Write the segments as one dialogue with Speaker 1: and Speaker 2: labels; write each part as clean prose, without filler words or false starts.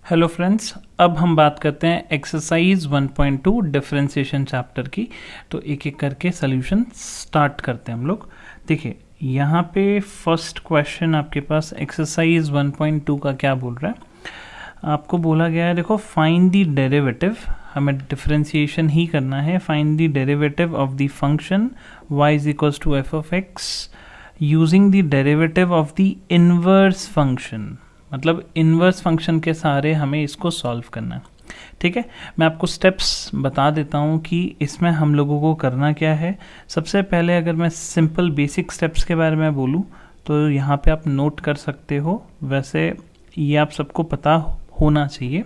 Speaker 1: Hello friends, अब हम बात करते हैं एक्सरसाइज 1.2 डिफरेंशिएशन चैप्टर की। तो एक एक करके सॉल्यूशन स्टार्ट करते हैं हम लोग। देखिए यहाँ पे फर्स्ट क्वेश्चन आपके पास एक्सरसाइज 1.2 का क्या बोल रहा है। आपको बोला गया है, देखो फाइंड द डेरिवेटिव, हमें डिफरेंशिएशन ही करना है। Find the derivative of the function y is equals to F of X using the derivative of the inverse function. मतलब इन्वर्स फंक्शन के सहारे हमें इसको सॉल्व करना है। ठीक है, मैं आपको स्टेप्स बता देता हूँ कि इसमें हम लोगों को करना क्या है। सबसे पहले अगर मैं सिंपल बेसिक स्टेप्स के बारे में बोलूँ तो यहाँ पे आप नोट कर सकते हो, वैसे ये आप सबको पता होना चाहिए।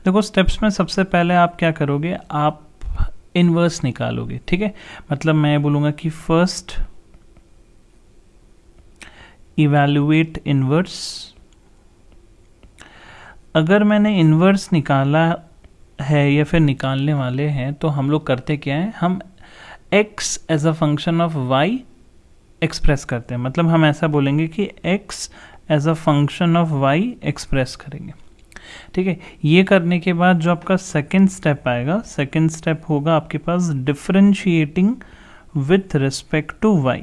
Speaker 1: देखो स्टेप्स में सबसे पहले आप क्या करोगे, आप इन्वर्स निकालोगे। ठीक है, मतलब मैं बोलूँगा कि फर्स्ट इवैल्यूएट इन्वर्स। अगर मैंने इन्वर्स निकाला है या फिर निकालने वाले हैं तो हम लोग करते क्या है, हम x as a function of y express करते हैं। मतलब हम ऐसा बोलेंगे कि x as a function of y express करेंगे। ठीक है, ये करने के बाद जो आपका सेकेंड स्टेप आएगा, सेकेंड स्टेप होगा आपके पास differentiating with respect to y।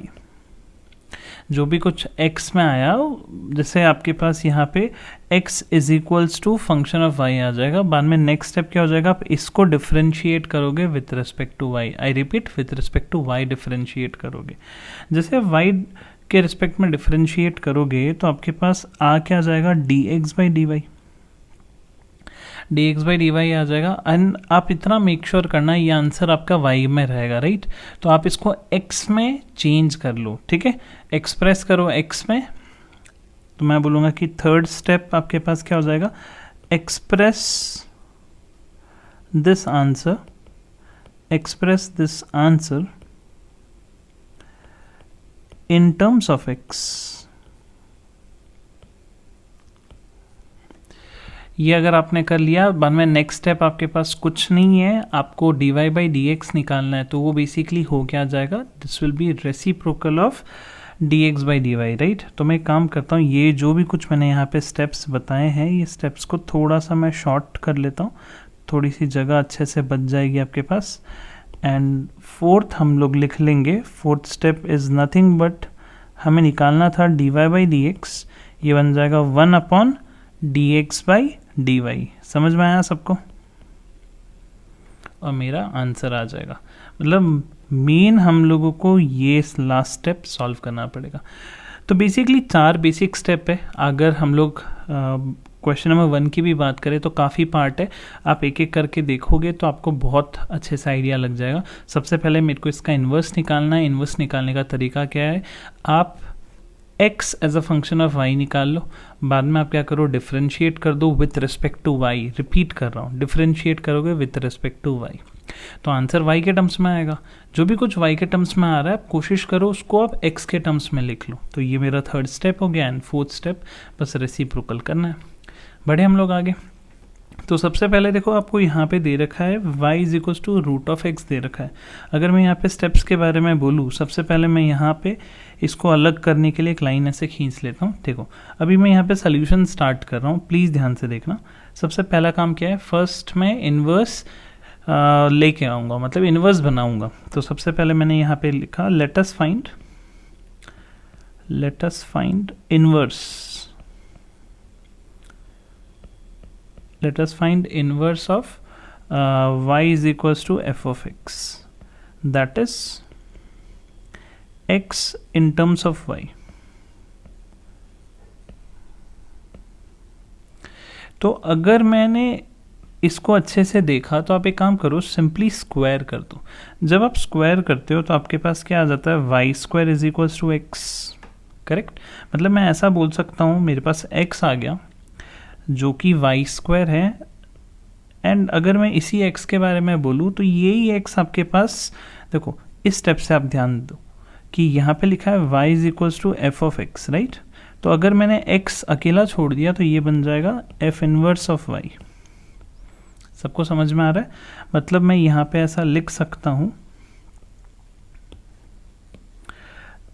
Speaker 1: जो भी कुछ x में आया, जैसे आपके पास यहाँ पे x is equals to function of y आ जाएगा। बाद में नेक्स्ट स्टेप क्या हो जाएगा, आप इसको डिफरेंशिएट करोगे with respect to y। I repeat, with respect to y differentiate करोगे। जैसे y के रिस्पेक्ट में डिफरेंशिएट करोगे तो आपके पास आ क्या जाएगा, dx by dy। dx by dy आ जाएगा। एंड आप इतना मेक श्योर करना ये आंसर आपका y में रहेगा, राइट। तो आप इसको x में चेंज कर लो। ठीक है, एक्सप्रेस करो x में। तो मैं बोलूँगा कि थर्ड स्टेप आपके पास क्या हो जाएगा, express this answer, express this answer in terms of x। ये अगर आपने कर लिया, बाद में नेक्स्ट स्टेप आपके पास कुछ नहीं है, आपको dy बाई dx निकालना है। तो वो बेसिकली हो क्या जाएगा, this will be reciprocal of dx by dy, right. तो मैं काम करता हूँ, ये जो भी कुछ मैंने यहाँ पे स्टेप्स बताए हैं, ये स्टेप्स को थोड़ा सा मैं शॉर्ट कर लेता हूँ, थोड़ी सी जगह अच्छे से बच जाएगी आपके पास। एंड फोर्थ हम लोग लिख लेंगे, fourth step is nothing but हमें निकालना था dy बाई dx, ये बन जाएगा 1/dx बाई dy। समझ में आया सबको, और मेरा आंसर आ जाएगा। मतलब मेन हम लोगों को ये लास्ट स्टेप सॉल्व करना पड़ेगा। तो बेसिकली 4 बेसिक स्टेप है। अगर हम लोग क्वेश्चन नंबर 1 की भी बात करें तो काफ़ी पार्ट है, आप एक एक करके देखोगे तो आपको बहुत अच्छे से आइडिया लग जाएगा। सबसे पहले मेरे को इसका इन्वर्स निकालना है। इन्वर्स निकालने का तरीका क्या है, आप x as a function of y निकाल लो। बाद में आप क्या करो, डिफरेंशिएट कर दो with respect to y। Repeat कर रहा हूँ, डिफरेंशिएट करोगे विथ रिस्पेक्ट टू y तो आंसर y के टर्म्स में आएगा। जो भी कुछ y के टर्म्स में आ रहा है आप कोशिश करो उसको आप x के टर्म्स में लिख लो। तो ये मेरा थर्ड स्टेप हो गया। एंड फोर्थ स्टेप बस रेसिप्रोकल करना है। बढ़े हम लोग आगे। तो सबसे पहले देखो आपको यहाँ पे दे रखा है y is equals to root of X दे रखा है। अगर मैं यहाँ पे स्टेप्स के बारे में बोलूँ, सबसे पहले मैं यहाँ पे इसको अलग करने के लिए एक लाइन ऐसे खींच लेता हूँ। देखो अभी मैं यहाँ पे सोल्यूशन स्टार्ट कर रहा हूँ, प्लीज़ ध्यान से देखना। सबसे पहला काम क्या है, फर्स्ट मैं इन्वर्स लेके आऊँगा, मतलब इन्वर्स बनाऊँगा। तो सबसे पहले मैंने यहाँ पे लिखा late us find inverse. Let us find inverse of y is equals to f of x, that is x in terms of y। तो अगर मैंने इसको अच्छे से देखा तो आप एक काम करो, सिंपली स्क्वायर कर दो। जब आप स्क्वायर करते हो तो आपके पास क्या आ जाता है, Y square is equals to X. Correct, मतलब मैं ऐसा बोल सकता हूँ, मेरे पास x आ गया जो कि वाई स्क्वायर है। एंड अगर मैं इसी x के बारे में बोलूँ तो यही x आपके पास, देखो इस स्टेप से आप ध्यान दो कि यहाँ पे लिखा है y is equals to F of X, right. तो अगर मैंने x अकेला छोड़ दिया तो ये बन जाएगा f इनवर्स ऑफ y। सबको समझ में आ रहा है, मतलब मैं यहाँ पे ऐसा लिख सकता हूँ,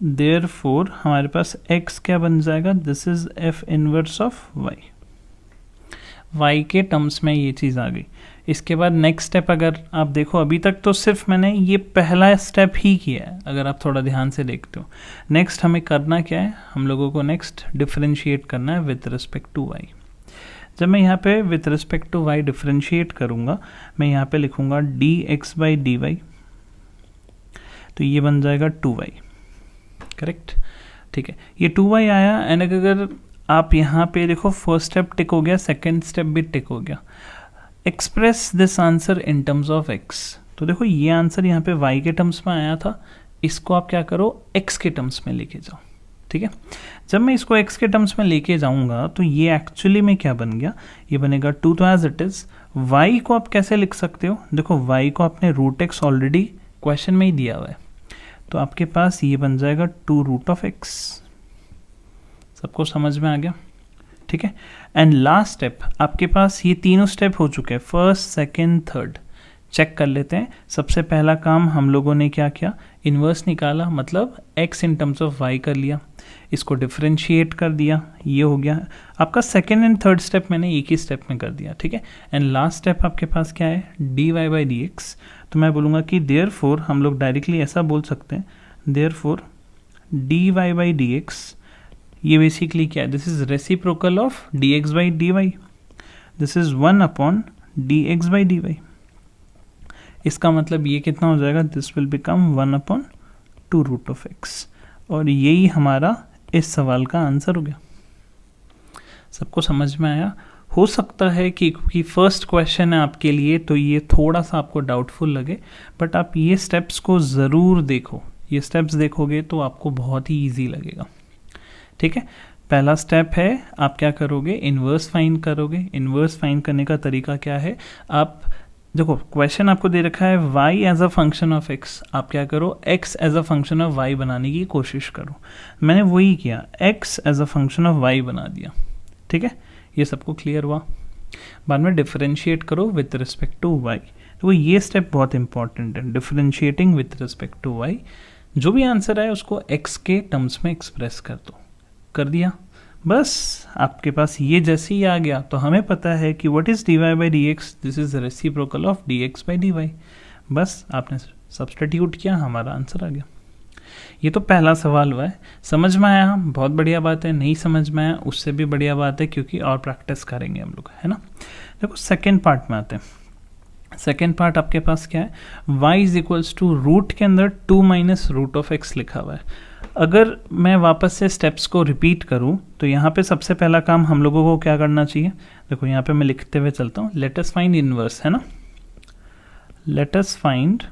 Speaker 1: देयरफॉर हमारे पास x क्या बन जाएगा, this is f inverse of y। y के टर्म्स में ये चीज़ आ गई। इसके बाद नेक्स्ट स्टेप अगर आप देखो, अभी तक तो सिर्फ मैंने ये पहला स्टेप ही किया है, अगर आप थोड़ा ध्यान से देखते हो। नेक्स्ट हमें करना क्या है, हम लोगों को नेक्स्ट डिफरेंशिएट करना है विथ रिस्पेक्ट टू y। जब मैं यहाँ पे with respect to y differentiate करूँगा, मैं यहाँ पे लिखूँगा dx/dy, तो ये बन जाएगा 2y, करेक्ट। ठीक है, ये 2y आया। एंड अगर आप यहाँ पे देखो, फर्स्ट स्टेप टिक हो गया, सेकेंड स्टेप भी टिक हो गया। Express this answer in terms of x, तो देखो ये आंसर यहाँ पे y के टर्म्स में आया था, इसको आप क्या करो, x के टर्म्स में लेके जाओ। ठीक है, जब मैं इसको x के टर्म्स में लेके जाऊंगा तो ये एक्चुअली में क्या बन गया, ये बनेगा 2 तो एज इट इज। y को आप कैसे लिख सकते हो, देखो y को आपने √x ऑलरेडी क्वेश्चन में ही दिया हुआ है, तो आपके पास ये बन जाएगा 2√x। सबको समझ में आ गया? ठीक है। एंड लास्ट स्टेप, आपके पास ये तीनों स्टेप हो चुके हैं, फर्स्ट सेकेंड थर्ड। चेक कर लेते हैं। सबसे पहला काम हम लोगों ने क्या किया, इन्वर्स निकाला, मतलब x in terms of y कर लिया, इसको डिफरेंशिएट कर दिया, ये हो गया आपका सेकेंड एंड थर्ड स्टेप, मैंने एक ही स्टेप में कर दिया। ठीक है, एंड लास्ट स्टेप आपके पास क्या है, dy/dx। तो मैं बोलूँगा कि देयरफॉर, हम लोग डायरेक्टली ऐसा बोल सकते हैं, देयरफॉर dy/dx, ये बेसिकली क्या है, this is reciprocal of dx/dy, this is 1/dx/dy। इसका मतलब ये कितना हो जाएगा, दिस विल बिकम 1/2√x, और यही हमारा इस सवाल का आंसर हो गया। सबको समझ में आया? हो सकता है कि क्योंकि फर्स्ट क्वेश्चन है आपके लिए तो ये थोड़ा सा आपको डाउटफुल लगे, बट आप ये स्टेप्स को ज़रूर देखो, ये स्टेप्स देखोगे तो आपको बहुत ही ईजी लगेगा। ठीक है, पहला स्टेप है, आप क्या करोगे, इन्वर्स फाइंड करोगे। इन्वर्स फाइंड करने का तरीका क्या है, आप देखो क्वेश्चन आपको दे रखा है y as a function of x, आप क्या करो, x as a function of y बनाने की कोशिश करो। मैंने वही किया, x as a function of y बना दिया। ठीक है, ये सबको क्लियर हुआ? बाद में डिफरेंशिएट करो विथ रिस्पेक्ट टू y, तो ये स्टेप बहुत इंपॉर्टेंट है, differentiating with respect to y। जो भी आंसर है उसको x के टर्म्स में एक्सप्रेस कर दो। कर दिया, बस आपके पास ये जैसे ही आ गया तो हमें पता है कि what is dy/dx, this is reciprocal of dx/dy। बस आपने सब्स्टिट्यूट किया, हमारा आंसर आ गया। ये तो पहला सवाल हुआ है। समझ में आया? बहुत बढ़िया बात है। नहीं समझ में आया, उससे भी बढ़िया बात है, क्योंकि और प्रैक्टिस करेंगे हम लोग, है ना। देखो सेकेंड पार्ट में आते हैं। सेकेंड पार्ट आपके पास क्या है, y is equals to root के अंदर 2 - √x लिखा हुआ है। अगर मैं वापस से स्टेप्स को रिपीट करूं तो यहाँ पे सबसे पहला काम हम लोगों को क्या करना चाहिए, देखो यहाँ पे मैं लिखते हुए चलता हूँ, लेट अस फाइंड इनवर्स, है ना। Let us find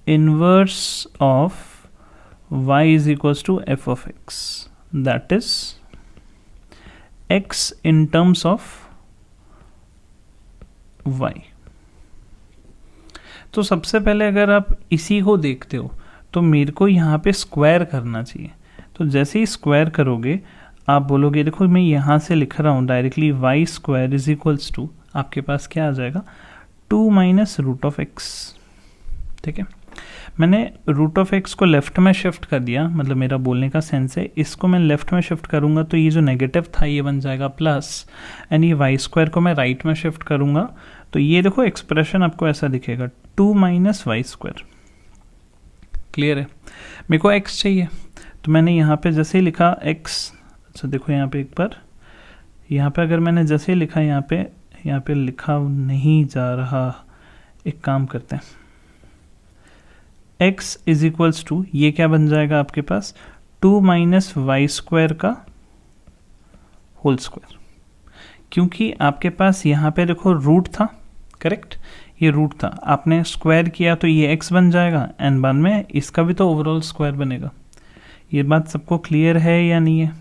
Speaker 1: inverse of y is equals to f of x, that is x in terms of y। तो सबसे पहले अगर आप इसी को देखते हो तो मेरे को यहाँ पे स्क्वायर करना चाहिए। तो जैसे ही स्क्वायर करोगे आप बोलोगे, देखो मैं यहाँ से लिख रहा हूँ directly, y² is equals to, आपके पास क्या आ जाएगा, 2 - √x। ठीक है, मैंने √x को लेफ्ट में शिफ्ट कर दिया, मतलब मेरा बोलने का सेंस है, इसको मैं लेफ्ट में शिफ्ट करूँगा तो ये जो नेगेटिव था ये बन जाएगा प्लस, एंड ये y² को मैं राइट में शिफ्ट करूँगा तो ये देखो एक्सप्रेशन आपको ऐसा दिखेगा, 2 - y²। क्लियर है? मेरे को x चाहिए, तो मैंने यहाँ पे जैसे ही लिखा x, अच्छा देखो यहाँ पे एक बार, यहाँ पे अगर मैंने जैसे ही लिखा, यहाँ पे लिखा नहीं जा रहा, एक काम करते हैं, x इज इक्वल्स टू, ये क्या बन जाएगा आपके पास, 2 - y² का होल स्क्वायर, क्योंकि आपके पास यहाँ पे देखो रूट था, करेक्ट, ये रूट था, आपने स्क्वायर किया तो ये x बन जाएगा, एंड बाद में इसका भी तो ओवरऑल स्क्वायर बनेगा। ये बात सबको क्लियर है या नहीं है?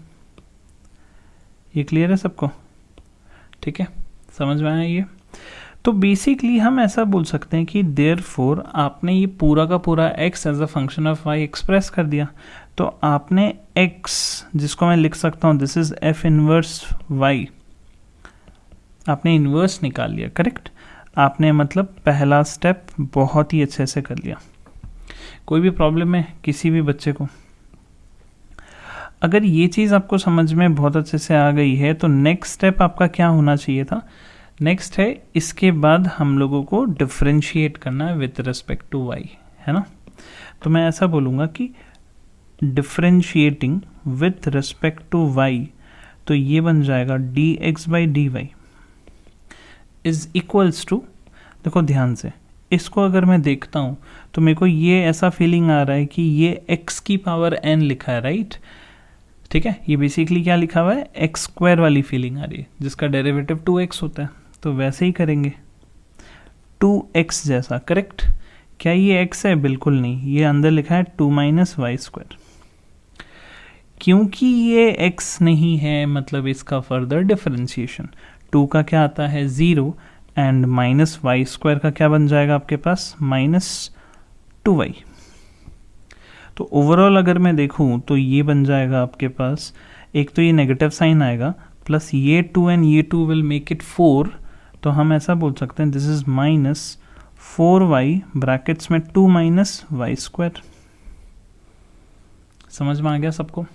Speaker 1: ये क्लियर है सबको? ठीक है, समझ में आया ये? तो बेसिकली हम ऐसा बोल सकते हैं कि देयरफॉर आपने ये पूरा का पूरा x as a function of y express कर दिया, तो आपने x, जिसको मैं लिख सकता हूँ this is f inverse y, आपने इन्वर्स निकाल लिया, करेक्ट। आपने मतलब पहला स्टेप बहुत ही अच्छे से कर लिया। कोई भी प्रॉब्लम है किसी भी बच्चे को? अगर ये चीज़ आपको समझ में बहुत अच्छे से आ गई है तो नेक्स्ट स्टेप आपका क्या होना चाहिए था, नेक्स्ट है इसके बाद हम लोगों को डिफ्रेंशिएट करना है विथ रिस्पेक्ट टू वाई, है ना। तो मैं ऐसा बोलूँगा कि differentiating with respect to Y, तो ये बन जाएगा D x by D Y is equals to, देखो ध्यान से इसको अगर मैं देखता हूँ तो मेरे को ये ऐसा फीलिंग आ रहा है कि ये x की पावर n लिखा है, राइट। ठीक है, ये बेसिकली क्या लिखा हुआ है, एक्स स्क्वायर वाली फीलिंग आ रही है जिसका डेरिवेटिव 2x होता है, तो वैसे ही करेंगे 2x जैसा, करेक्ट। क्या ये x है, बिल्कुल नहीं, ये अंदर लिखा है 2 माइनस वाई स्क्वायर। क्योंकि ये x नहीं है मतलब इसका फर्दर डिफरेंशिएशन 2 का क्या आता है 0 एंड माइनस वाई स्क्वायर का क्या बन जाएगा आपके पास -2y। तो ओवरऑल अगर मैं देखूं तो ये बन जाएगा आपके पास, एक तो ये नेगेटिव साइन आएगा प्लस ये 2 एंड ये 2 विल मेक इट 4, तो हम ऐसा बोल सकते हैं दिस इज -4y ब्रैकेट्स में 2 माइनस वाई स्क्वायर। समझ में आ गया सबको,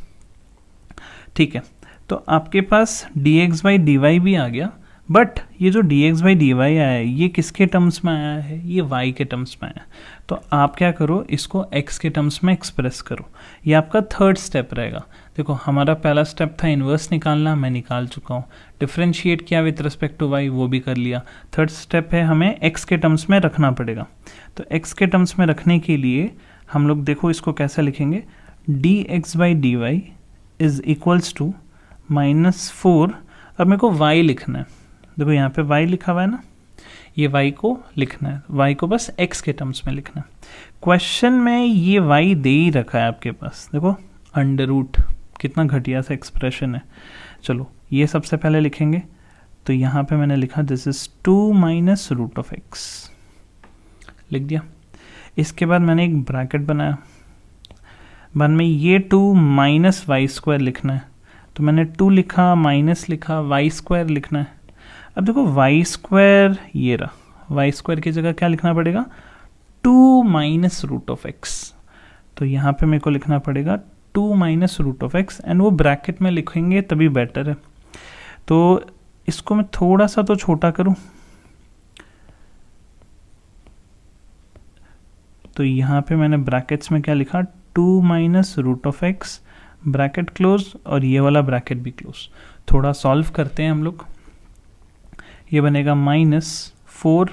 Speaker 1: ठीक है। तो आपके पास dx बाई dy भी आ गया, बट ये जो dx बाई dy आया है ये किसके टर्म्स में आया है, ये y के टर्म्स में आया है। तो आप क्या करो, इसको x के टर्म्स में एक्सप्रेस करो, ये आपका थर्ड स्टेप रहेगा। देखो हमारा पहला स्टेप था इन्वर्स निकालना, मैं निकाल चुका हूँ। डिफरेंशिएट किया विथ रिस्पेक्ट टू y, वो भी कर लिया। थर्ड स्टेप है हमें x के टर्म्स में रखना पड़ेगा। तो x के टर्म्स में रखने के लिए हम लोग देखो इसको कैसे लिखेंगे, dx by dy is equals to -4, अब मेरे को y लिखना है, देखो यहाँ पे y लिखा हुआ है ना, ये y को लिखना है, y को बस x के टर्म्स में लिखना है। क्वेश्चन में ये y दे ही रखा है आपके पास, देखो अंडर रूट, कितना घटिया सा एक्सप्रेशन है। चलो ये सबसे पहले लिखेंगे, तो यहाँ पे मैंने लिखा this is 2 minus root of x, लिख दिया। इसके बाद मैंने एक ब्रैकेट बनाया, बाद में ये 2 माइनस वाई स्क्वायर लिखना है, तो मैंने 2 लिखा माइनस लिखा, वाई स्क्वायर लिखना है। अब देखो वाई स्क्वायर ये रहा, वाई स्क्वायर की जगह क्या लिखना पड़ेगा, 2 माइनस रूट ऑफ एक्स, तो यहाँ पे मेरे को लिखना पड़ेगा 2 minus root of X, and वो ब्रैकेट में लिखेंगे तभी बेटर है। तो इसको मैं थोड़ा सा तो छोटा करूँ, तो यहाँ पे मैंने ब्रैकेट्स में क्या लिखा, 2 minus root of X, bracket close, और ये वाला ब्रैकेट भी क्लोज। थोड़ा सॉल्व करते हैं हम लोग, ये बनेगा -4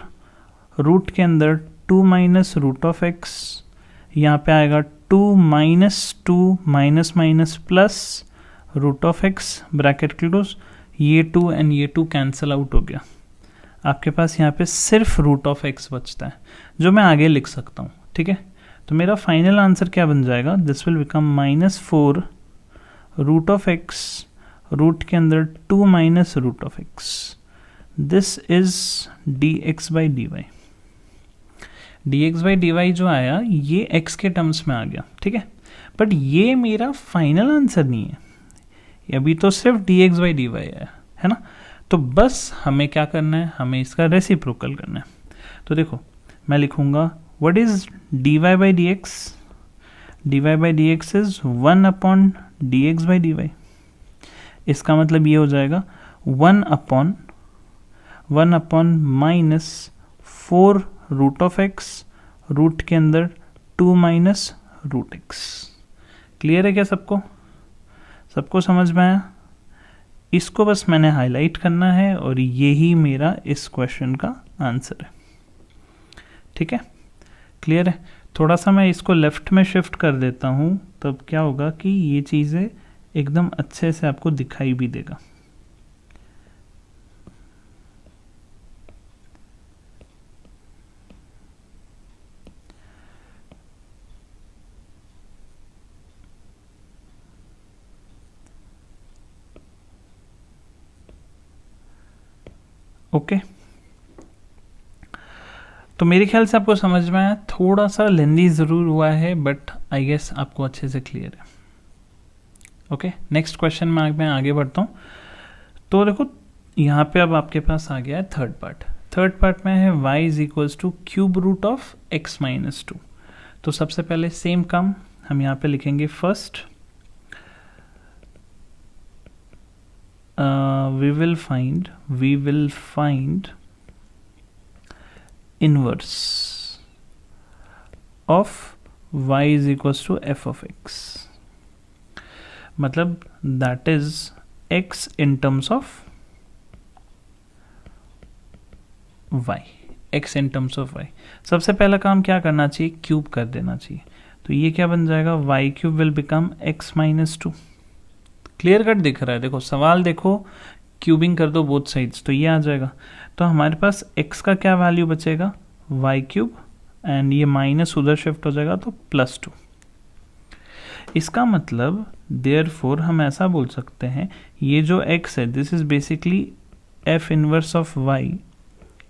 Speaker 1: रूट के अंदर 2 माइनस रूट ऑफ एक्स, यहाँ पे आएगा 2 minus 2 minus minus plus root of X, bracket close, ये 2 एंड ये 2 कैंसिल आउट हो गया। आपके पास यहाँ पे सिर्फ रूट ऑफ एक्स बचता है जो मैं आगे लिख सकता हूँ, ठीक है। तो मेरा फाइनल आंसर क्या बन जाएगा, this will become -4 root of X, root के अंदर 2 minus root of X, this is dx by dy। dx by dy जो आया ये x के टर्म्स में आ गया, ठीक है, बट ये मेरा फाइनल आंसर नहीं है, अभी तो सिर्फ dx बाई dy है ना। तो बस हमें क्या करना है, हमें इसका रेसिप्रोकल करना है। तो देखो मैं लिखूंगा what is dy by dx, dy by dx is 1 upon dx by dy। इसका मतलब ये हो जाएगा 1 upon -4 root of X, root के अंदर 2 माइनस रूट एक्स। क्लियर है क्या सबको, सबको समझ में आया। इसको बस मैंने हाईलाइट करना है और यही मेरा इस क्वेश्चन का आंसर है, ठीक है, क्लियर है। थोड़ा सा मैं इसको लेफ्ट में शिफ्ट कर देता हूँ, तब क्या होगा कि ये चीज़ें एकदम अच्छे से आपको दिखाई भी देगा। ओके, तो मेरे ख्याल से आपको समझ में आया, थोड़ा सा लेंदी ज़रूर हुआ है बट आई गेस आपको अच्छे से क्लियर है। ओके, नेक्स्ट क्वेश्चन में मैं आगे बढ़ता हूँ। तो देखो यहाँ पे अब आपके पास आ गया है थर्ड पार्ट में है y is equals to cube root of x minus 2। तो सबसे पहले सेम काम हम यहाँ पे लिखेंगे, first we will find inverse of y is equals to f of x, मतलब that is x in terms of y, x in terms of y। सबसे पहला काम क्या करना चाहिए, क्यूब कर देना चाहिए। तो ये क्या बन जाएगा, y cube will become x minus 2। Clear cut दिख रहा है, देखो सवाल देखो, क्यूबिंग कर दो बोथ साइड्स तो ये आ जाएगा। तो हमारे पास x का क्या वैल्यू बचेगा, y क्यूब, एंड ये माइनस उधर शिफ्ट हो जाएगा तो प्लस 2। इसका मतलब देयरफॉर हम ऐसा बोल सकते हैं ये जो x है this is basically f inverse of y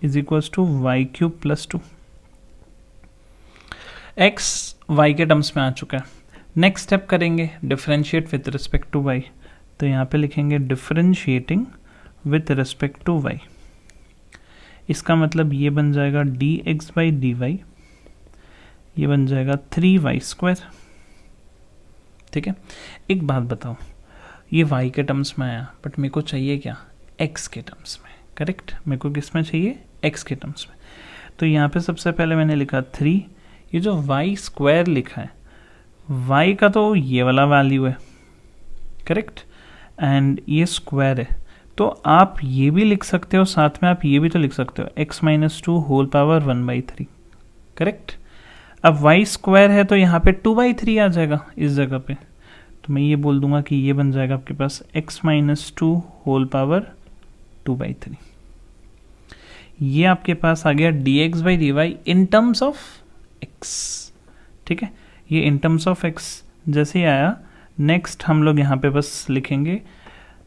Speaker 1: is equals to y cube plus 2। x y के टर्म्स में आ चुका है। नेक्स्ट स्टेप करेंगे differentiate with respect to y, तो यहाँ पे लिखेंगे differentiating with respect to y। इसका मतलब ये बन जाएगा dx बाई dy, ये बन जाएगा 3y स्क्वायर। ठीक है, एक बात बताओ, ये y के टर्म्स में आया बट मेरे को चाहिए क्या, x के टर्म्स में। करेक्ट, मेरे को किस में चाहिए, x के टर्म्स में। तो यहाँ पे सबसे पहले मैंने लिखा 3, ये जो y स्क्वायर लिखा है y का तो ये वाला वैल्यू है, करेक्ट, एंड ये स्क्वायर है। तो आप ये भी लिख सकते हो, साथ में आप ये भी तो लिख सकते हो x minus 2 whole power 1/3। Correct, अब y स्क्वायर है तो यहाँ पे 2/3 आ जाएगा इस जगह पे, तो मैं ये बोल दूंगा कि ये बन जाएगा आपके पास x माइनस 2 होल पावर 2/3। ये आपके पास आ गया dx by dy in terms of x। ठीक है, ये इन टर्म्स ऑफ x जैसे ही आया, नेक्स्ट हम लोग यहाँ पे बस लिखेंगे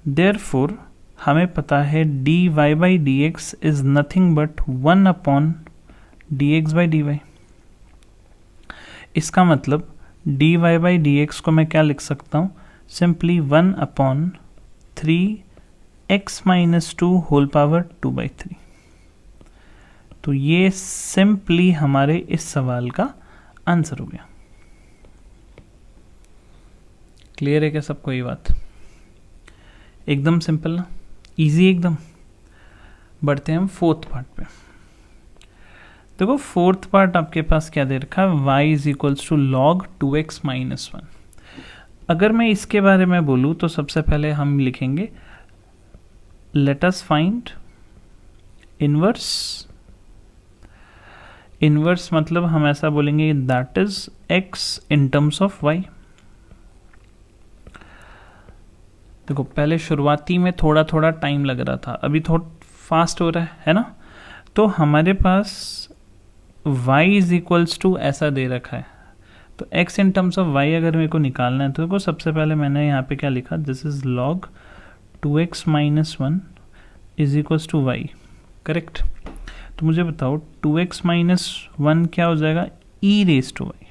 Speaker 1: देयरफॉर हमें पता है dy by dx is nothing but 1 upon dx by dy। इसका मतलब dy बाई dx को मैं क्या लिख सकता हूँ, simply 1 upon 3x minus 2 whole power 2/3। तो ये सिंपली हमारे इस सवाल का आंसर हो गया। क्लियर है क्या सबको ये बात, एकदम सिंपल ना, इजी एकदम। बढ़ते हैं हम फोर्थ पार्ट पे। देखो फोर्थ पार्ट आपके पास क्या दे रखा है, y is equals to log 2x minus 1। अगर मैं इसके बारे में बोलूँ तो सबसे पहले हम लिखेंगे late us find inverse. Inverse मतलब हम ऐसा बोलेंगे that is x in terms of y। देखो पहले शुरुआती में थोड़ा थोड़ा टाइम लग रहा था, अभी थोड़ा फास्ट हो रहा है ना। तो हमारे पास y इज इक्वल्स टू ऐसा दे रखा है, तो x in terms of y अगर मेरे को निकालना है तो देखो सबसे पहले मैंने यहाँ पे क्या लिखा, this is log 2x minus 1 is equals to y। Correct, तो मुझे बताओ 2x माइनस 1 क्या हो जाएगा, e रेस टू y।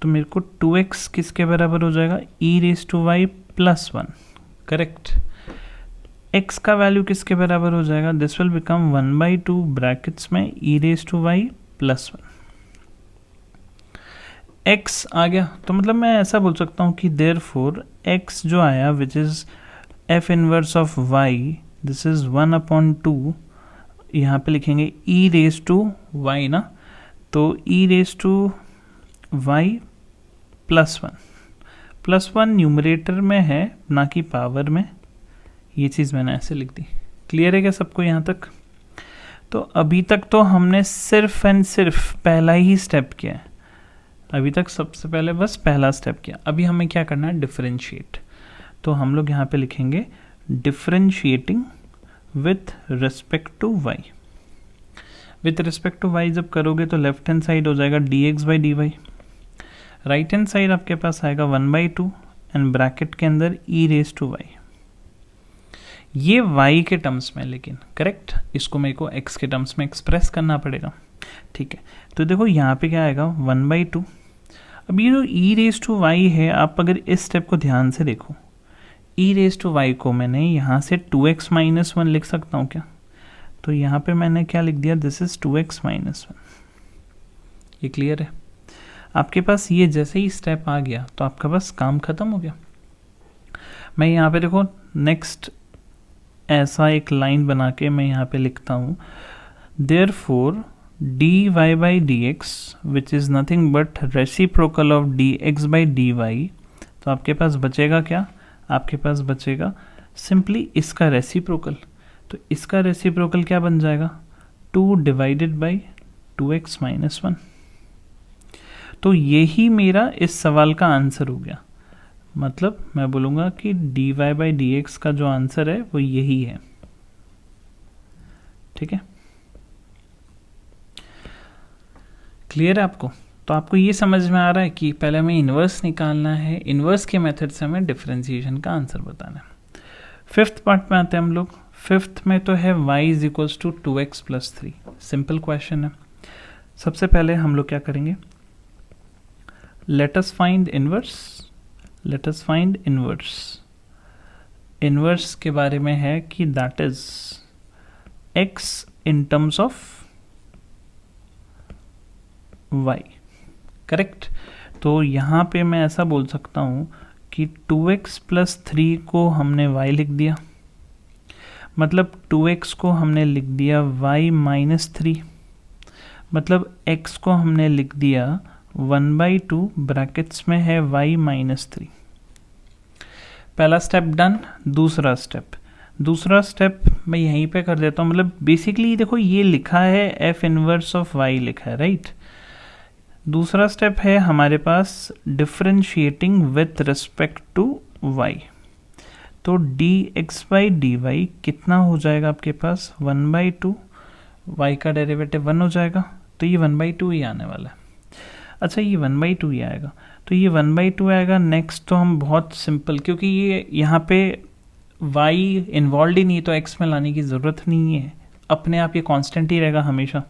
Speaker 1: तो मेरे को 2x किसके बराबर हो जाएगा, e raise to y plus 1। Correct, x का वैल्यू किसके बराबर हो जाएगा, दिस विल बिकम 1/2 ब्रैकेट्स में e raise to y plus 1। x आ गया, तो मतलब मैं ऐसा बोल सकता हूँ कि देयरफॉर x जो आया which is f inverse of y, this is 1/2, यहाँ पे लिखेंगे e रेस टू y ना, तो e raise to y plus 1। Plus 1 numerator में है ना कि पावर में, ये चीज़ मैंने ऐसे लिख दी। क्लियर है क्या सबको यहाँ तक। तो अभी तक तो हमने सिर्फ एंड सिर्फ पहला ही स्टेप किया है, अभी तक सबसे पहले बस पहला स्टेप किया। अभी हमें क्या करना है, डिफरेंशिएट। तो हम लोग यहाँ पे लिखेंगे differentiating with respect to y। With respect to y जब करोगे तो लेफ्ट हैंड साइड हो जाएगा dx by dy, right hand side आपके पास आएगा 1/2 एंड ब्रैकेट के अंदर e रेस टू y। ये y के टर्म्स में, लेकिन करेक्ट इसको मेरे को x के टर्म्स में एक्सप्रेस करना पड़ेगा। ठीक है, तो देखो यहाँ पे क्या आएगा 1/2। अब ये जो e रेस टू y है, आप अगर इस स्टेप को ध्यान से देखो, e रेस टू y को मैंने यहाँ से 2x माइनस 1 लिख सकता हूँ क्या, तो यहाँ पे मैंने क्या लिख दिया, दिस इज 2x माइनस 1। ये क्लियर है आपके पास, ये जैसे ही स्टेप आ गया तो आपका बस काम खत्म हो गया। मैं यहाँ पे देखो नेक्स्ट ऐसा एक लाइन बना के मैं यहाँ पे लिखता हूँ, therefore dy by dx which is nothing but reciprocal of dx by dy, तो आपके पास बचेगा क्या, आपके पास बचेगा सिंपली इसका रेसिप्रोकल। तो इसका रेसिप्रोकल क्या बन जाएगा, 2 डिवाइडेड बाई 2x माइनस 1। तो यही मेरा इस सवाल का आंसर हो गया। मतलब मैं बोलूँगा कि dy by dx का जो आंसर है वो यही है। ठीक है, क्लियर है आपको? तो आपको ये समझ में आ रहा है कि पहले हमें इन्वर्स निकालना है, इन्वर्स के मेथड से हमें डिफरेंशिएशन का आंसर बताना है। फिफ्थ पार्ट में आते हैं हम लोग। फिफ्थ में तो है y is equals to 2x plus 3। Simple question है। सबसे पहले हम लोग क्या करेंगे, let us find inverse. Let us find inverse. Inverse के बारे में है कि that is x in terms of y, correct. तो यहाँ पे मैं ऐसा बोल सकता हूँ कि 2x प्लस 3 को हमने y लिख दिया, मतलब 2x को हमने लिख दिया y माइनस 3, मतलब x को हमने लिख दिया 1/2 ब्रैकेट्स में है y माइनस 3। पहला स्टेप डन। दूसरा स्टेप मैं यहीं पे कर देता हूँ। मतलब बेसिकली देखो ये लिखा है f इनवर्स ऑफ y लिखा है, राइट। दूसरा स्टेप है हमारे पास differentiating with respect to y। तो dx बाई dy कितना हो जाएगा आपके पास, 1/2, y का डेरिवेटिव 1 हो जाएगा, तो ये 1/2 ही आने वाला है। अच्छा, ये 1/2 ही आएगा, तो ये 1/2 आएगा। नेक्स्ट तो हम बहुत सिंपल, क्योंकि ये यहाँ पे y इन्वॉल्व ही नहीं, तो x में लाने की ज़रूरत नहीं है, अपने आप ये कांस्टेंट ही रहेगा हमेशा।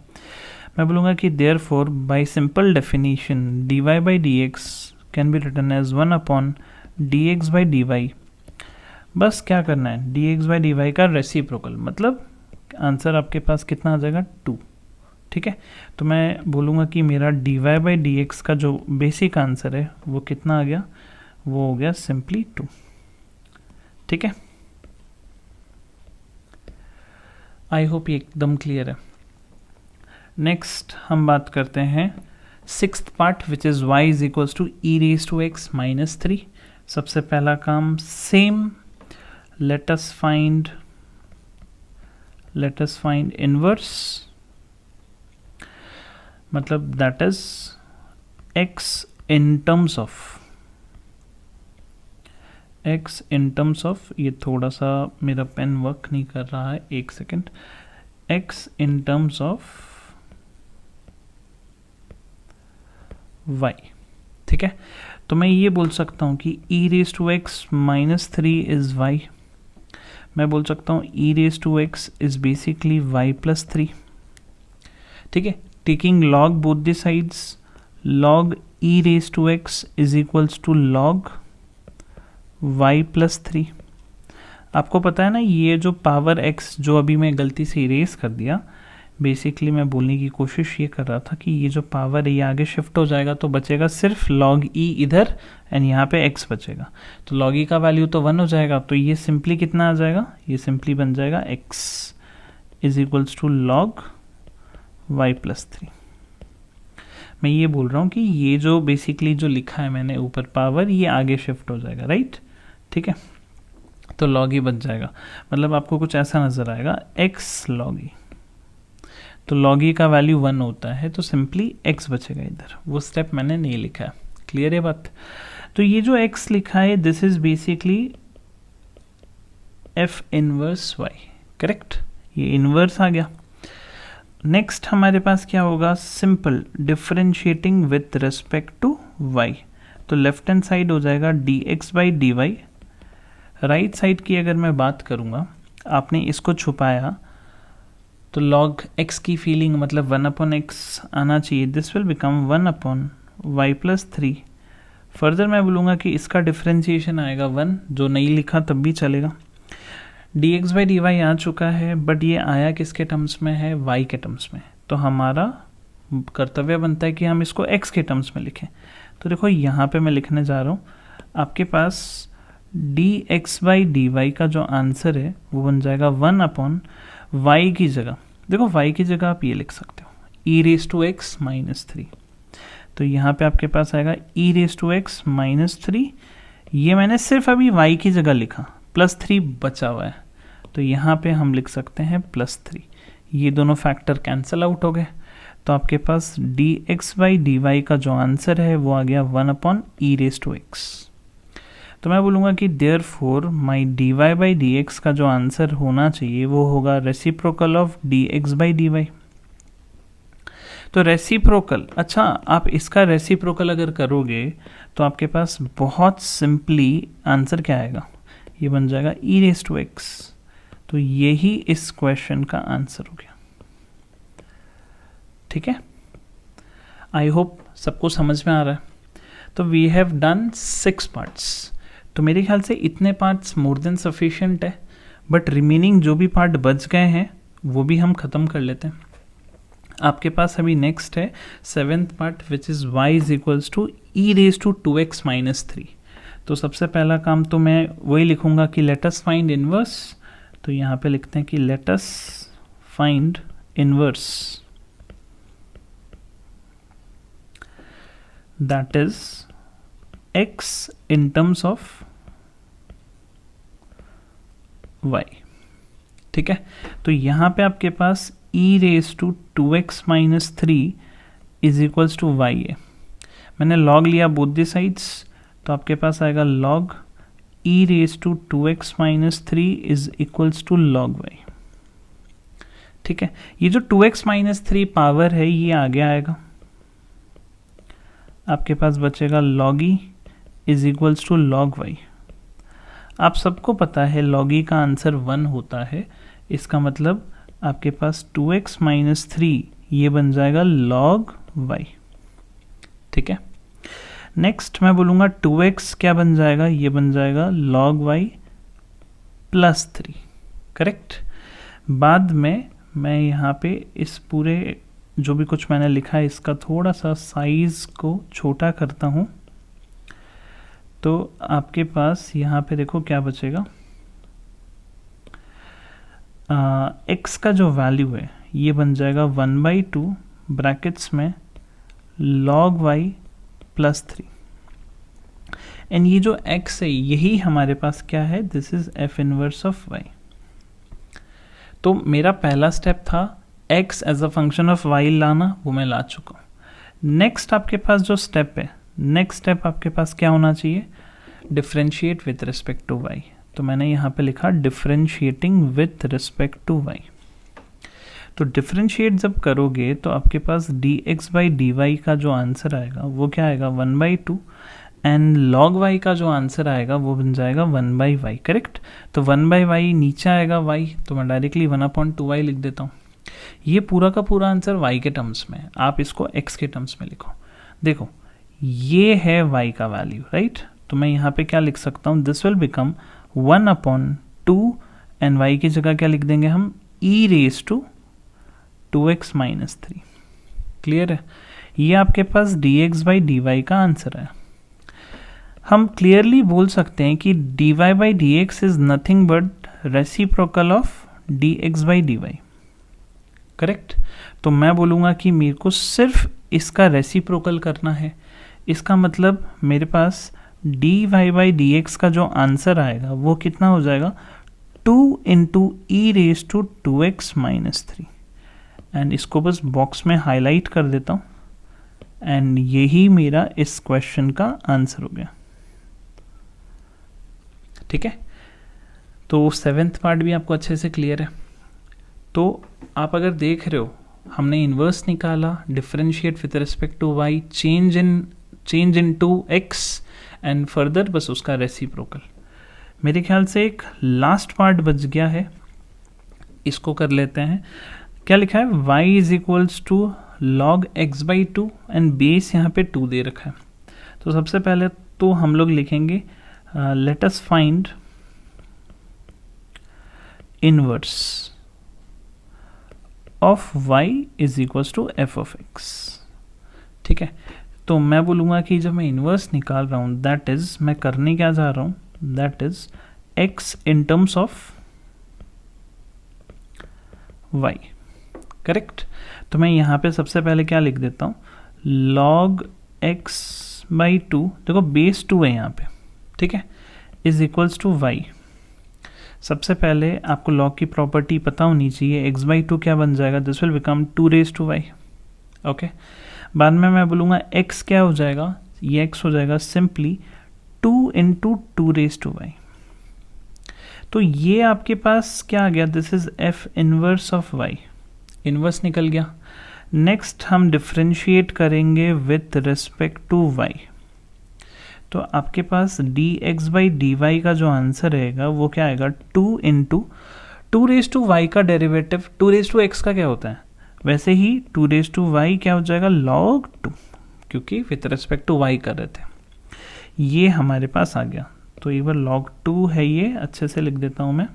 Speaker 1: मैं बोलूँगा कि therefore by simple definition dy by dx can be written as 1 upon dx by dy। बस क्या करना है, dx बाई dy का रेसिप्रोकल, मतलब आंसर आपके पास कितना आ जाएगा, 2। ठीक है, तो मैं बोलूँगा कि मेरा dy बाई dx का जो बेसिक आंसर है वो कितना आ गया, वो हो गया सिंपली 2। ठीक है, आई होप ये एकदम क्लियर है। नेक्स्ट हम बात करते हैं sixth part which is y is equals to E raise to x minus 3। सबसे पहला काम same, let us find inverse, मतलब that is x in terms of ये थोड़ा सा मेरा पेन वर्क नहीं कर रहा है, एक second. x in terms of y। ठीक है, तो मैं ये बोल सकता हूँ कि e raise to x minus 3 is y। मैं बोल सकता हूँ e raise to x is basically y plus 3। ठीक है, taking log both the sides, log e raise to x is equals to log y plus 3। आपको पता है ना, ये जो पावर x जो अभी मैं गलती से इरेज कर दिया, बेसिकली मैं बोलने की कोशिश ये कर रहा था कि ये जो पावर है ये आगे शिफ्ट हो जाएगा, तो बचेगा सिर्फ log e इधर एंड यहाँ पे x बचेगा। तो log e का वैल्यू तो 1 हो जाएगा, तो ये सिंपली कितना आ जाएगा, ये सिंपली बन जाएगा x is equals to log y plus 3। मैं ये बोल रहा हूँ कि ये जो बेसिकली जो लिखा है मैंने ऊपर पावर, ये आगे शिफ्ट हो जाएगा, राइट। ठीक है, तो log e बच जाएगा, मतलब आपको कुछ ऐसा नज़र आएगा x log e। तो log e का वैल्यू 1 होता है, तो सिंपली x बचेगा इधर, वो स्टेप मैंने नहीं लिखा है। क्लियर है बात? तो ये जो x लिखा है this is basically f inverse y, correct, ये इनवर्स आ गया। नेक्स्ट हमारे पास क्या होगा, simple differentiating with respect to y। तो लेफ्ट हैंड साइड हो जाएगा dx by dy। Right side की अगर मैं बात करूँगा, आपने इसको छुपाया तो log x की फीलिंग मतलब 1 अपॉन x आना चाहिए, this will become 1 upon y plus 3। Further मैं बोलूँगा कि इसका डिफरेंशिएशन आएगा 1, जो नहीं लिखा तब भी चलेगा। dx बाई dy आ चुका है, बट ये आया किसके टर्म्स में है, y के टर्म्स में। तो हमारा कर्तव्य बनता है कि हम इसको x के टर्म्स में लिखें। तो देखो यहाँ पे मैं लिखने जा रहा हूँ, आपके पास dx/dy का जो आंसर है वो बन जाएगा 1/y की जगह, देखो y की जगह आप ये लिख सकते हो e⁻x - 3, तो यहाँ पे आपके पास आएगा e⁻x - 3, ये मैंने सिर्फ अभी y की जगह लिखा, +3 बचा हुआ है, तो यहाँ पे हम लिख सकते हैं +3, ये दोनों फैक्टर कैंसिल आउट हो गए, तो आपके पास dx/dy का जो आंसर है वो आ गया 1/e⁻x। तो मैं बोलूँगा कि देयरफॉर माय dy/dx का जो आंसर होना चाहिए वो होगा रेसिप्रोकल ऑफ dx/dy। तो रेसिप्रोकल, अच्छा आप इसका रेसिप्रोकल अगर करोगे तो आपके पास बहुत सिंपली आंसर क्या आएगा, ये बन जाएगा e⁻x, तो यही इस क्वेश्चन का आंसर हो गया। ठीक है, आई होप सबको समझ में आ रहा है। तो वी हैव डन 6 पार्ट्स, तो मेरे ख्याल से इतने पार्ट्स मोर देन सफिशिएंट है, बट रिमेनिंग जो भी पार्ट बच गए हैं वो भी हम ख़त्म कर लेते हैं। आपके पास अभी नेक्स्ट है 7th part which is y = e⁻2x - 3। तो सबसे पहला काम तो मैं वही लिखूंगा कि लेट अस फाइंड इनवर्स, तो यहाँ पे लिखते हैं कि late us find inverse, that is x in terms of y। ठीक है, तो यहाँ पे आपके पास e⁻2x - 3 = y है, मैंने log लिया बोथ द साइड्स, तो आपके पास आएगा log e⁻2x - 3 = log y। ठीक है, ये जो 2x - 3 पावर है ये आगे आएगा, आपके पास बचेगा log e = log y। आप सबको पता है log e का आंसर 1 होता है, इसका मतलब आपके पास 2x - 3 ये बन जाएगा log y। ठीक है, नेक्स्ट मैं बोलूँगा 2x क्या बन जाएगा, ये बन जाएगा log y + 3, करेक्ट। बाद में मैं यहाँ पे इस पूरे जो भी कुछ मैंने लिखा है इसका थोड़ा सा साइज को छोटा करता हूँ, तो आपके पास यहाँ पे देखो क्या बचेगा, x का जो वैल्यू है ये बन जाएगा 1/2 ब्रैकेट्स में log y + 3, एंड ये जो x है यही हमारे पास क्या है, this is f inverse of y। तो मेरा पहला स्टेप था x as a function of y लाना, वो मैं ला चुका हूँ। नेक्स्ट आपके पास जो स्टेप है, नेक्स्ट स्टेप आपके पास क्या होना चाहिए, differentiate with respect to y, तो मैंने यहाँ पे लिखा differentiating with respect to y। तो डिफरेंशिएट जब करोगे तो आपके पास dx/dy का जो आंसर आएगा वो क्या आएगा 1/2, एंड log y का जो आंसर आएगा वो बन जाएगा 1/y, करेक्ट। तो 1/y नीचे आएगा y, तो मैं डायरेक्टली 1/2y लिख देता हूँ। ये पूरा का पूरा आंसर y के टर्म्स में, आप इसको x के टर्म्स में लिखो। देखो ये है y का वैल्यू, राइट, तो मैं यहाँ पे क्या लिख सकता हूँ, this will become 1/2 and y की जगह क्या लिख देंगे हम, e⁻2x - 3। क्लियर है, ये आपके पास dx/dy का आंसर है। हम क्लियरली बोल सकते हैं कि dy/dx is nothing but reciprocal of dx/dy, correct. तो मैं बोलूँगा कि मेरे को सिर्फ इसका रेसिप्रोकल करना है, इसका मतलब मेरे पास dy/dx का जो आंसर आएगा वो कितना हो जाएगा, 2 × e⁻2x - 3, एंड इसको बस बॉक्स में हाईलाइट कर देता हूँ, एंड यही मेरा इस क्वेश्चन का आंसर हो गया। ठीक है, तो 7th पार्ट भी आपको अच्छे से क्लियर है। तो आप अगर देख रहे हो हमने इन्वर्स निकाला, differentiate with respect to y, change in to x, and further बस उसका रेसिप्रोकल। मेरे ख्याल से एक लास्ट पार्ट बच गया है, इसको कर लेते हैं। क्या लिखा है, y = log x/2 and base यहाँ पे 2 दे रखा है। तो सबसे पहले तो हम लोग लिखेंगे late us find inverse of y = f(x). ठीक है, तो मैं बोलूँगा कि जब मैं इन्वर्स निकाल रहा हूँ दैट इज मैं करने क्या जा रहा हूँ, that is x in terms of y, correct. तो मैं यहाँ पे सबसे पहले क्या लिख देता हूँ, log x बाई 2, देखो बेस 2 है यहाँ पे, ठीक है, इज इक्वल्स टू y। सबसे पहले आपको log की प्रॉपर्टी पता होनी चाहिए, x बाई 2 क्या बन जाएगा, this will become 2 raise to y, okay. बाद में मैं बोलूँगा x क्या हो जाएगा, ये x हो जाएगा simply 2 into 2 raise to y। तो ये आपके पास क्या आ गया, this is f inverse of y, inverse निकल गया। नेक्स्ट हम डिफ्रेंशिएट करेंगे विथ रिस्पेक्ट टू y, तो आपके पास dx बाई डी वाई का जो आंसर रहेगा वो क्या आएगा, 2 इंटू 2 रेज टू वाई का डेरिवेटिव 2 रेज टू एक्स का क्या होता है, वैसे ही 2 रेज टू वाई क्या हो जाएगा, log 2, क्योंकि विथ रिस्पेक्ट टू y कर रहे थे, ये हमारे पास आ गया। तो एक बार log 2 है, ये अच्छे से लिख देता हूं मैं।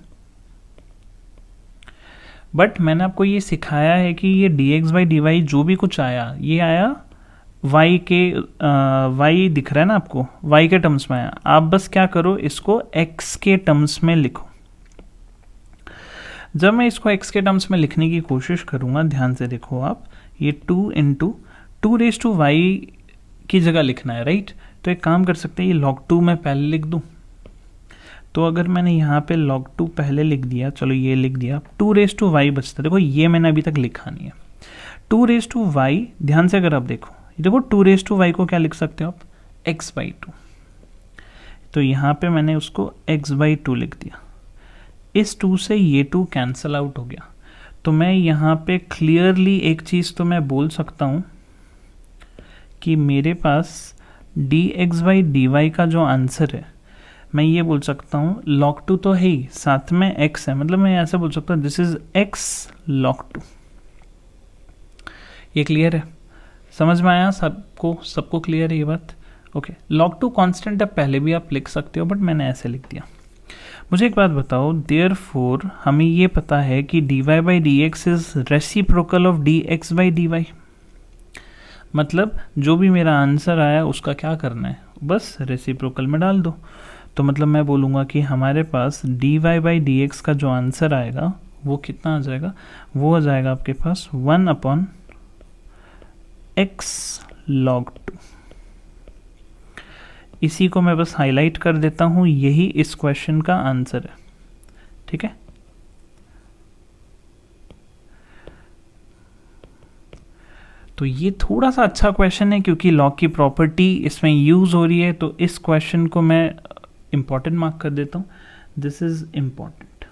Speaker 1: बट मैंने आपको ये सिखाया है कि ये dx बाई डी वाई जो भी कुछ आया, ये आया y के y दिख रहा है ना आपको, y के टर्म्स में आया। आप बस क्या करो, इसको x के टर्म्स में लिखो। जब मैं इसको x के टर्म्स में लिखने की कोशिश करूंगा, ध्यान से देखो आप, ये 2 इंटू 2 रेज टू वाई की जगह लिखना है, राइट। तो एक काम कर सकते हैं, ये log 2 मैं पहले लिख दूं। तो अगर मैंने यहाँ पे log 2 पहले लिख दिया, चलो ये लिख दिया, 2 रेज टू वाई बचता, देखो ये मैंने अभी तक लिखा नहीं है। 2 रेज टू वाई, ध्यान से अगर आप देखो, देखो 2 रेज टू वाई को क्या लिख सकते हो आप, x बाई 2। तो यहाँ पे मैंने उसको x बाई 2 लिख दिया। इस 2 से ये 2 कैंसल आउट हो गया। तो मैं यहाँ पे क्लियरली एक चीज़ तो मैं बोल सकता हूँ कि मेरे पास dx बाई डी वाई का जो आंसर है, मैं ये बोल सकता हूँ log 2 तो है ही, साथ में x है, मतलब मैं ऐसे बोल सकता हूँ दिस इज x log 2। ये क्लियर है, समझ में आया सबको क्लियर है ये बात, ओके। log 2 कांस्टेंट है, पहले भी आप लिख सकते हो, बट मैंने ऐसे लिख दिया। मुझे एक बात बताओ, देयरफॉर हमें ये पता है कि dy by d x is reciprocal of dx by D y, मतलब जो भी मेरा आंसर आया उसका क्या करना है, बस रेसिप्रोकल में डाल दो। तो मतलब मैं बोलूँगा कि हमारे पास dy बाई डी एक्स का जो आंसर आएगा वो कितना आ जाएगा, वो आ जाएगा आपके पास 1 अपॉन x log 2। इसी को मैं बस हाईलाइट कर देता हूँ, यही इस क्वेश्चन का आंसर है, ठीक है। तो ये थोड़ा सा अच्छा क्वेश्चन है क्योंकि लॉग की प्रॉपर्टी इसमें यूज हो रही है, तो इस क्वेश्चन को मैं इंपॉर्टेंट मार्क कर देता हूँ, दिस इज इंपॉर्टेंट।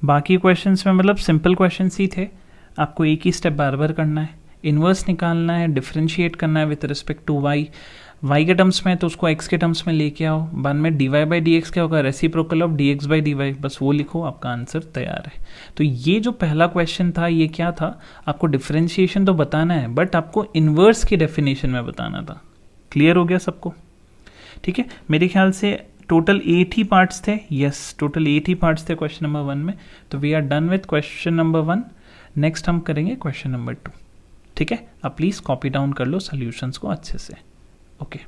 Speaker 1: बाकी क्वेश्चंस में मतलब सिंपल क्वेश्चंस ही थे, आपको एक ही स्टेप बार बार करना है, इन्वर्स निकालना है, डिफरेंशिएट करना है with respect to y, y के टर्म्स में तो उसको एक्स के टर्म्स में लेके आओ, बाद में d y by d x क्या होगा, reciprocal of d x by D y, बस वो लिखो, आपका आंसर तैयार है। तो ये जो पहला क्वेश्चन था ये क्या था, आपको डिफरेंशिएशन तो बताना है बट आपको इन्वर्स की डेफिनेशन में बताना था। क्लियर हो गया सबको, ठीक है। मेरे ख्याल से टोटल 8 ही पार्ट्स थे, यस टोटल 8 ही पार्ट्स थे क्वेश्चन नंबर 1 में। तो we are done with question number 1, next हम करेंगे क्वेश्चन नंबर 2, ठीक है। आप प्लीज़ कॉपी डाउन कर लो सॉल्यूशंस को अच्छे से, ओके।